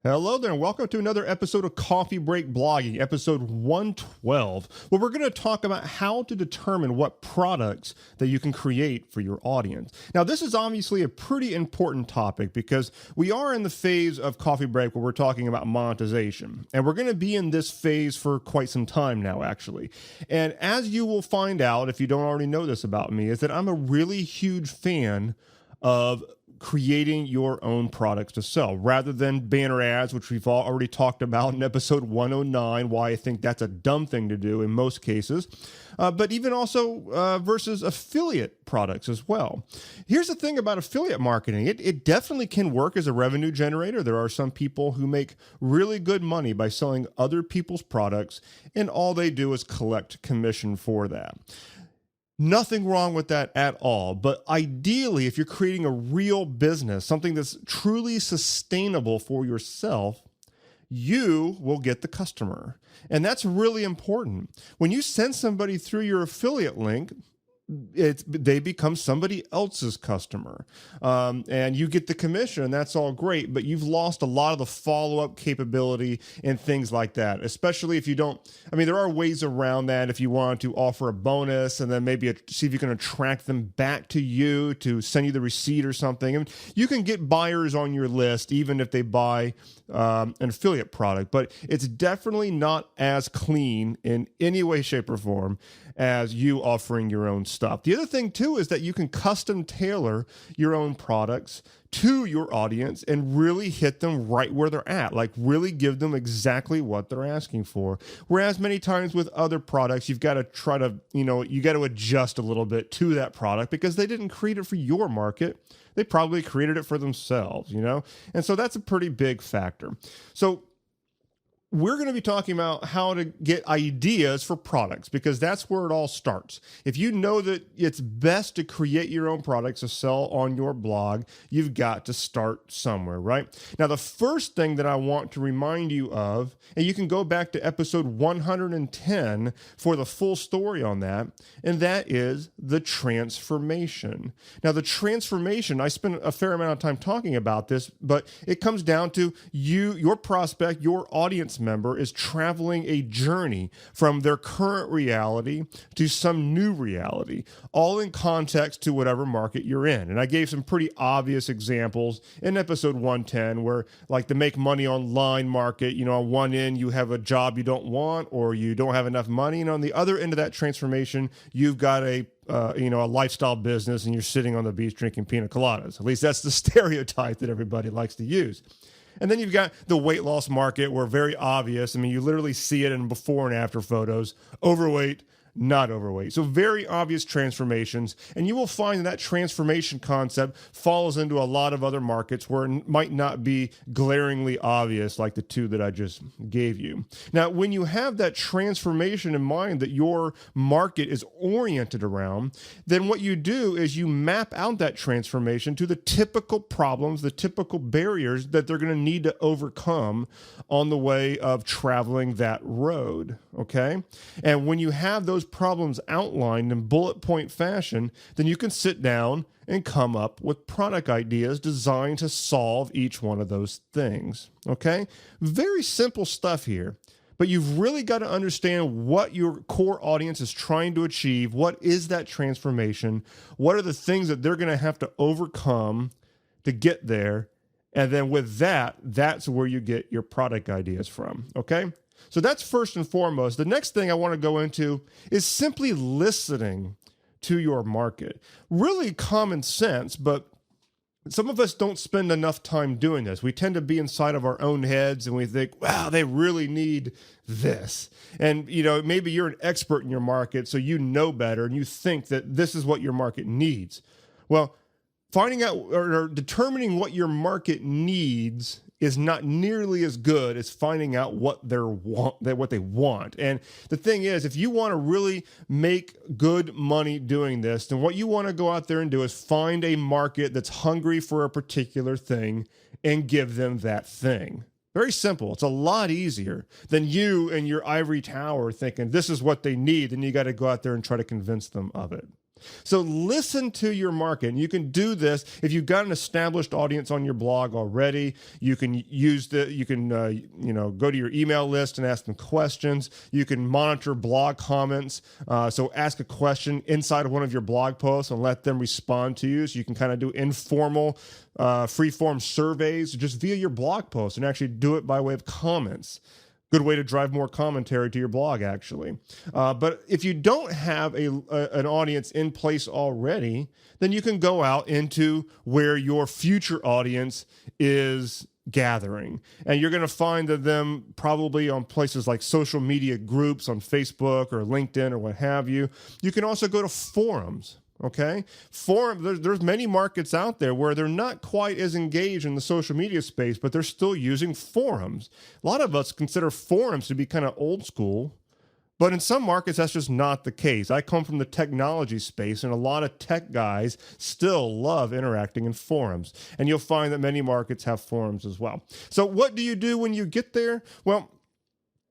Hello there, and welcome to another episode of Coffee Break Blogging, episode 112, where we're going to talk about how to determine what products that you can create for your audience. Now, this is obviously a pretty important topic because we are in the phase of Coffee Break where we're talking about monetization, and we're going to be in this phase for quite some time now, actually. And as you will find out, if you don't already know this about me, is that I'm a really huge fan of creating your own products to sell rather than banner ads, which we've already talked about in episode 109, why I think that's a dumb thing to do in most cases, but even also versus affiliate products as well. Here's the thing about affiliate marketing. It definitely can work as a revenue generator. There are some people who make really good money by selling other people's products, and all they do is collect commission for that. Nothing wrong with that at all. But ideally, if you're creating a real business, something that's truly sustainable for yourself, you will get the customer. And that's really important. When you send somebody through your affiliate link, they become somebody else's customer, and you get the commission, and that's all great, but you've lost a lot of the follow-up capability and things like that, especially if you don't. I mean, there are ways around that if you want to offer a bonus and then maybe see if you can attract them back to you to send you the receipt or something. I mean, you can get buyers on your list even if they buy an affiliate product, but it's definitely not as clean in any way, shape, or form as you offering your own stuff. The other thing too is that you can custom tailor your own products to your audience and really hit them right where they're at, like really give them exactly what they're asking for. Whereas many times with other products, you've got to try to, you got to adjust a little bit to that product because they didn't create it for your market. They probably created it for themselves, And so that's a pretty big factor. So we're going to be talking about how to get ideas for products because that's where it all starts. If you know that it's best to create your own products to sell on your blog, you've got to start somewhere, right? Now, the first thing that I want to remind you of, and you can go back to episode 110 for the full story on that, and that is the transformation. Now, the transformation, I spent a fair amount of time talking about this, but it comes down to your prospect, your audience member is traveling a journey from their current reality to some new reality, all in context to whatever market you're in. And I gave some pretty obvious examples in episode 110 where, like the make money online market, on one end you have a job you don't want or you don't have enough money, and on the other end of that transformation you've got a lifestyle business and you're sitting on the beach drinking pina coladas. At least that's the stereotype that everybody likes to use. And then you've got the weight loss market where very obvious. I mean, you literally see it in before and after photos. Overweight, not overweight. So very obvious transformations. And you will find that transformation concept falls into a lot of other markets where it might not be glaringly obvious like the two that I just gave you. Now, when you have that transformation in mind that your market is oriented around, then what you do is you map out that transformation to the typical problems, the typical barriers that they're going to need to overcome on the way of traveling that road. Okay? And when you have those problems outlined in bullet point fashion, then you can sit down and come up with product ideas designed to solve each one of those things. Okay? Very simple stuff here, but you've really got to understand what your core audience is trying to achieve. What is that transformation? What are the things that they're going to have to overcome to get there? And then with that, that's where you get your product ideas from. Okay? So that's first and foremost. The next thing I want to go into is simply listening to your market. Really common sense, but some of us don't spend enough time doing this. We tend to be inside of our own heads and we think, wow, they really need this. And, maybe you're an expert in your market, so you know better and you think that this is what your market needs. Well, finding out or determining what your market needs is not nearly as good as finding out what they want. And the thing is, if you want to really make good money doing this, then what you want to go out there and do is find a market that's hungry for a particular thing and give them that thing. Very simple. It's a lot easier than you and your ivory tower thinking this is what they need, and you got to go out there and try to convince them of it. So listen to your market. And you can do this if you've got an established audience on your blog already. You can go to your email list and ask them questions. You can monitor blog comments. So ask a question inside of one of your blog posts and let them respond to you. So you can kind of do informal, free-form surveys just via your blog post and actually do it by way of comments. Good way to drive more commentary to your blog, actually. But if you don't have an audience in place already, then you can go out into where your future audience is gathering. And you're going to find them probably on places like social media groups on Facebook or LinkedIn or what have you. You can also go to forums. Okay, there's many markets out there where they're not quite as engaged in the social media space, but they're still using forums. A lot of us consider forums to be kind of old school, but in some markets, that's just not the case. I come from the technology space, and a lot of tech guys still love interacting in forums. And you'll find that many markets have forums as well. So what do you do when you get there? Well,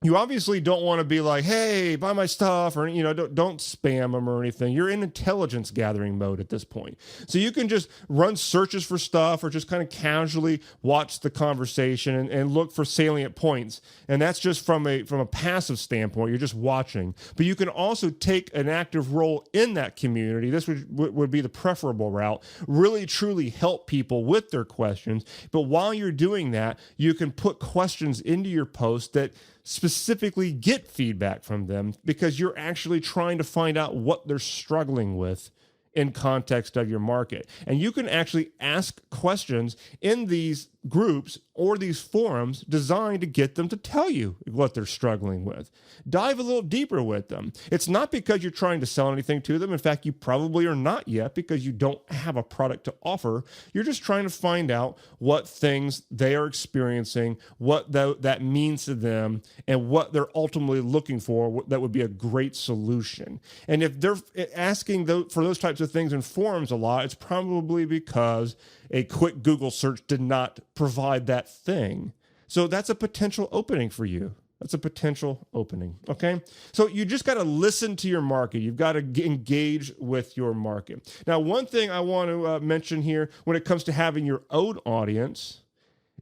you obviously don't want to be like, hey, buy my stuff, or, don't spam them or anything. You're in intelligence gathering mode at this point. So you can just run searches for stuff or just kind of casually watch the conversation and look for salient points. And that's just from a passive standpoint. You're just watching. But you can also take an active role in that community. This would be the preferable route. Really, truly help people with their questions. But while you're doing that, you can put questions into your post that specifically get feedback from them, because you're actually trying to find out what they're struggling with in context of your market. And you can actually ask questions in these groups or these forums designed to get them to tell you what they're struggling with. Dive a little deeper with them. It's not because you're trying to sell anything to them. In fact, you probably are not yet, because you don't have a product to offer. You're just trying to find out what things they are experiencing, what that means to them, and what they're ultimately looking for that would be a great solution. And if they're asking for those types of things in forums a lot, it's probably because a quick Google search did not provide that thing. So that's a potential opening for you. That's a potential opening, okay? So you just got to listen to your market. You've got to engage with your market. Now, one thing I want to mention here when it comes to having your own audience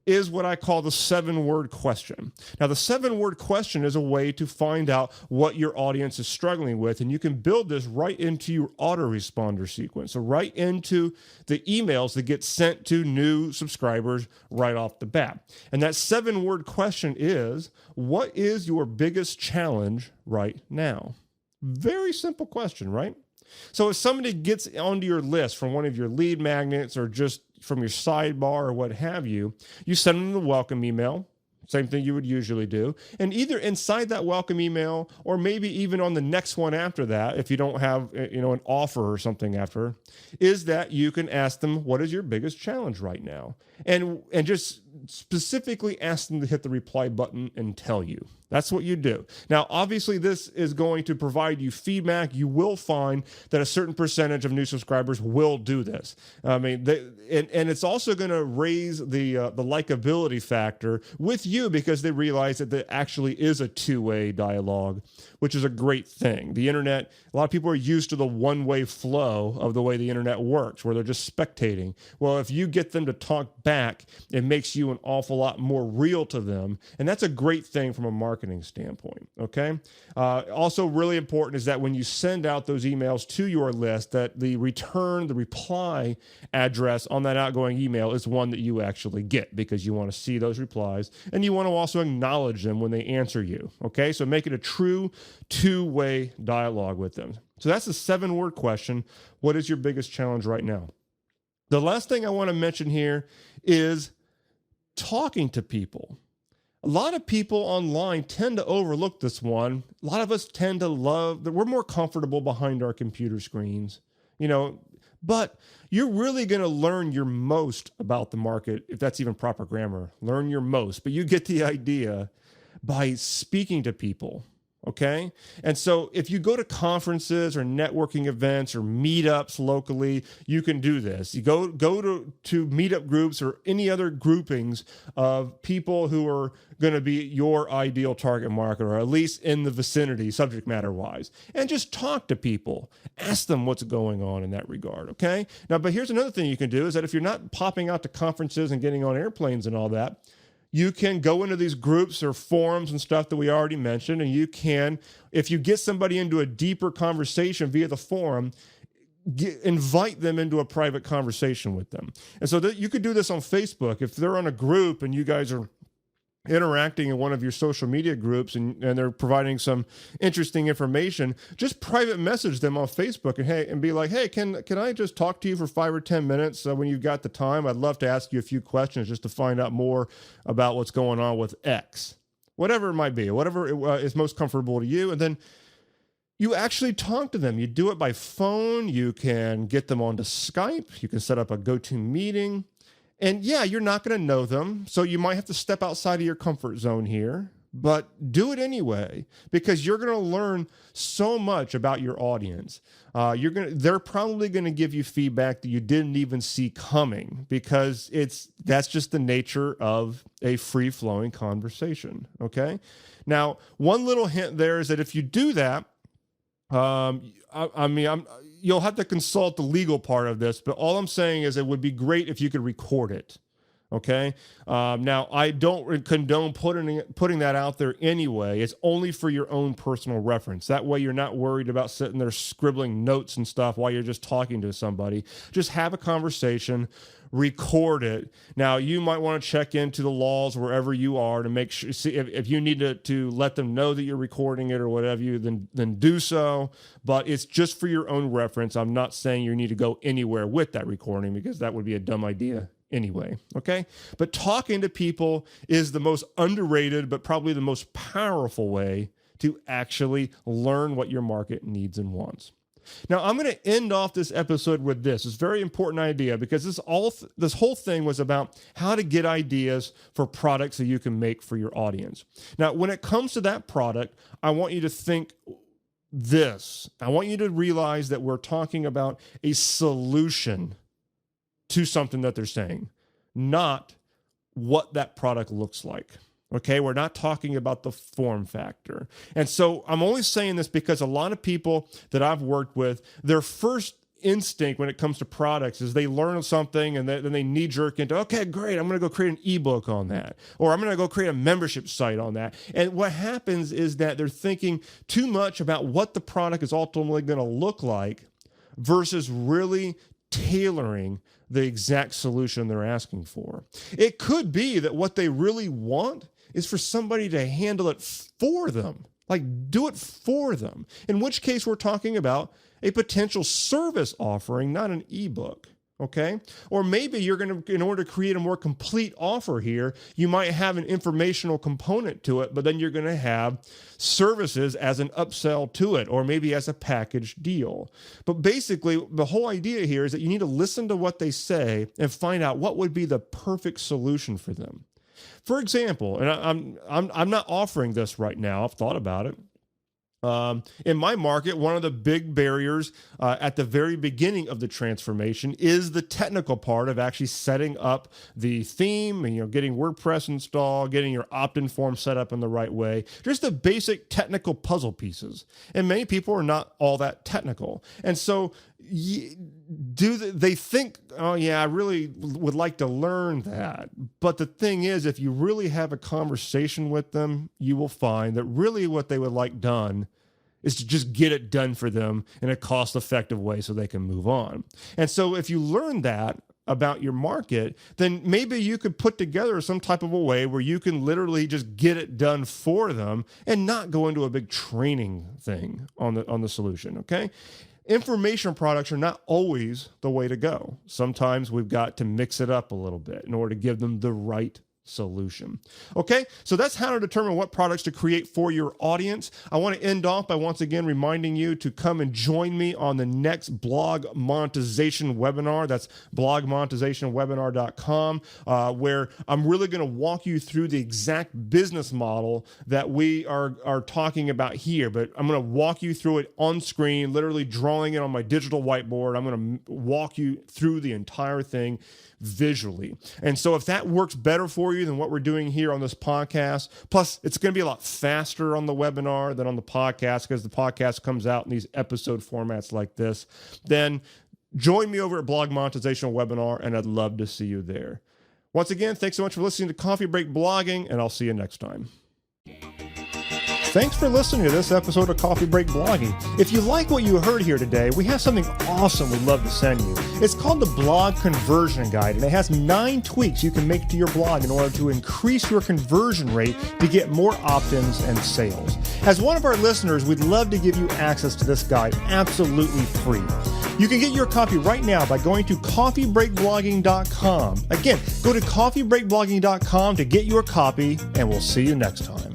is what I call the 7-word question. Now, the 7-word question is a way to find out what your audience is struggling with, and you can build this right into your autoresponder sequence, so right into the emails that get sent to new subscribers right off the bat. And that 7-word question is, what is your biggest challenge right now? Very simple question, right? So if somebody gets onto your list from one of your lead magnets or just from your sidebar or what have you, you send them the welcome email, same thing you would usually do. And either inside that welcome email or maybe even on the next one after that, if you don't have an offer or something after, is that you can ask them, what is your biggest challenge right now? And just specifically ask them to hit the reply button and tell you. That's what you do. Now, obviously, this is going to provide you feedback. You will find that a certain percentage of new subscribers will do this. I mean, and it's also going to raise the likability factor with you, because they realize that there actually is a two-way dialogue, which is a great thing. The internet, a lot of people are used to the one-way flow of the way the internet works, where they're just spectating. Well, if you get them to talk back, it makes you an awful lot more real to them, and that's a great thing from a marketing standpoint, okay? Also really important is that when you send out those emails to your list, that the reply address on that outgoing email is one that you actually get, because you want to see those replies, and you want to also acknowledge them when they answer you, okay? So make it a true two-way dialogue with them. So that's a 7-word question. What is your biggest challenge right now? The last thing I want to mention here is talking to people. A lot of people online tend to overlook this one. A lot of us tend to love that we're more comfortable behind our computer screens, but you're really going to learn your most about the market, if that's even proper grammar. Learn your most, but you get the idea by speaking to people. Okay. And so if you go to conferences or networking events or meetups locally, you can do this. You go to meetup groups or any other groupings of people who are going to be your ideal target market, or at least in the vicinity, subject matter wise, and just talk to people. Ask them what's going on in that regard. Okay. Now, but here's another thing you can do is that if you're not popping out to conferences and getting on airplanes and all that, you can go into these groups or forums and stuff that we already mentioned, and you can, if you get somebody into a deeper conversation via the forum, invite them into a private conversation with them. And so you could do this on Facebook. If they're on a group and you guys are interacting in one of your social media groups and they're providing some interesting information, just private message them on Facebook and be like, hey, can I just talk to you for 5 or 10 minutes when you've got the time? I'd love to ask you a few questions just to find out more about what's going on with X, whatever it might be, whatever is most comfortable to you. And then you actually talk to them. You do it by phone. You can get them onto Skype. You can set up a GoToMeeting. And yeah, you're not going to know them, so you might have to step outside of your comfort zone here, but do it anyway, because you're going to learn so much about your audience. They're probably going to give you feedback that you didn't even see coming, because that's just the nature of a free-flowing conversation. Okay. Now, one little hint there is that if you do that, you'll have to consult the legal part of this, but all I'm saying is it would be great if you could record it. Okay. Now, I don't condone putting that out there anyway. It's only for your own personal reference. That way you're not worried about sitting there scribbling notes and stuff while you're just talking to somebody. Just have a conversation, record it. Now, you might want to check into the laws wherever you are to make sure, see if you need to let them know that you're recording it or whatever, then do so. But it's just for your own reference. I'm not saying you need to go anywhere with that recording, because that would be a dumb idea anyway. Okay. But talking to people is the most underrated, but probably the most powerful way to actually learn what your market needs and wants. Now, I'm going to end off this episode with this. It's a very important idea, because this whole thing was about how to get ideas for products that you can make for your audience. Now, when it comes to that product, I want you to think this. I want you to realize that we're talking about a solution to something that they're saying, not what that product looks like. Okay, we're not talking about the form factor. And so I'm only saying this because a lot of people that I've worked with, their first instinct when it comes to products is they learn something and then they knee jerk into, okay, great, I'm going to go create an ebook on that, or I'm going to go create a membership site on that. And what happens is that they're thinking too much about what the product is ultimately going to look like versus really tailoring the exact solution they're asking for. It could be that what they really want is for somebody to handle it for them, like do it for them, in which case we're talking about a potential service offering, not an ebook. Okay. Or maybe you're going to, in order to create a more complete offer here, you might have an informational component to it, but then you're going to have services as an upsell to it, or maybe as a package deal. But basically, the whole idea here is that you need to listen to what they say and find out what would be the perfect solution for them. For example, and I'm not offering this right now. I've thought about it. In my market, one of the big barriers at the very beginning of the transformation is the technical part of actually setting up the theme and getting WordPress installed, getting your opt-in form set up in the right way, just the basic technical puzzle pieces. And many people are not all that technical. And so they think, oh yeah, I really would like to learn that. But the thing is, if you really have a conversation with them, you will find that really what they would like done is to just get it done for them in a cost-effective way so they can move on. And so if you learn that about your market, then maybe you could put together some type of a way where you can literally just get it done for them and not go into a big training thing on the solution, okay? Information products are not always the way to go. Sometimes we've got to mix it up a little bit in order to give them the right solution. Okay, so that's how to determine what products to create for your audience. I want to end off by once again reminding you to come and join me on the next blog monetization webinar. That's blogmonetizationwebinar.com, where I'm really going to walk you through the exact business model that we are talking about here. But I'm going to walk you through it on screen, literally drawing it on my digital whiteboard. I'm going to walk you through the entire thing visually. And so if that works better for you than what we're doing here on this podcast, plus it's going to be a lot faster on the webinar than on the podcast because the podcast comes out in these episode formats like this, then join me over at Blog Monetization Webinar, and I'd love to see you there. Once again, thanks so much for listening to Coffee Break Blogging, and I'll see you next time. Thanks for listening to this episode of Coffee Break Blogging. If you like what you heard here today, we have something awesome we'd love to send you. It's called the Blog Conversion Guide, and it has 9 tweaks you can make to your blog in order to increase your conversion rate to get more opt-ins and sales. As one of our listeners, we'd love to give you access to this guide absolutely free. You can get your copy right now by going to coffeebreakblogging.com. Again, go to coffeebreakblogging.com to get your copy, and we'll see you next time.